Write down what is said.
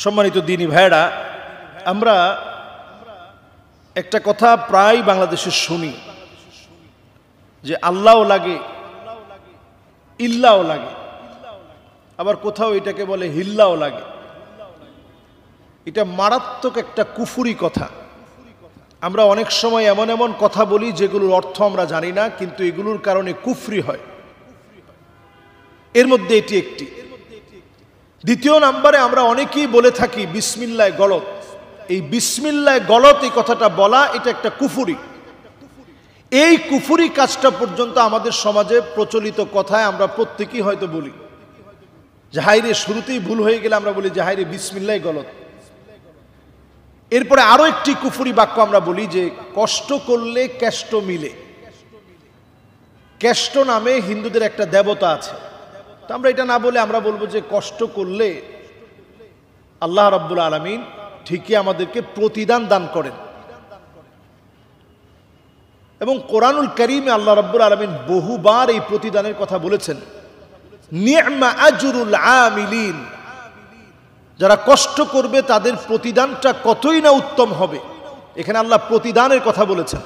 সম্মানিত দ্বীনী ভাইরা, আমরা একটা কথা প্রায় বাংলাদেশে শুনি যে আল্লাহও লাগে, ইল্লাও লাগে, আবার কোথাও এটাকে বলে হিল্লাও লাগে। এটা মারাত্মক একটা কুফরি কথা। আমরা অনেক সময় এমন এমন কথা বলি যেগুলোর অর্থ আমরা জানি না, কিন্তু এগুলোর কারণে কুফরি হয়। এর মধ্যে এটি একটি। দ্বিতীয় নম্বরে আমরা অনেকেই বলে থাকি বিসমিল্লাহ গলত। এই বিসমিল্লাহ গলত এই কথাটা বলা, এটা একটা কুফরি। এই কুফরি কাজটা পর্যন্ত আমাদের সমাজে প্রচলিত কথায় আমরা প্রত্যেকেই হয়তো বলি যে হায়রে, শুরুতেই ভুল হয়ে গেলে আমরা বলি যে হায়রে বিসমিল্লাহ গলত। এরপরে আরো একটি কুফরি বাক্য আমরা বলি যে কষ্ট করলে কেষ্ট মিলে। কেষ্ট নামে হিন্দুদের একটা দেবতা আছে। তো আমরা এটা না বলে আমরা বলবো যে কষ্ট করলে আল্লাহ রাব্বুল আলামিন ঠিকই আমাদেরকে প্রতিদান দান করেন। এবং কোরআনুল কারীমে আল্লাহ রাব্বুল আলামিন বহুবার এই প্রতিদানের কথা বলেছেন। নি'মা আজরুল আমিলিন, যারা কষ্ট করবে তাদের প্রতিদানটা কতই না উত্তম হবে। এখানে আল্লাহ প্রতিদানের কথা বলেছেন।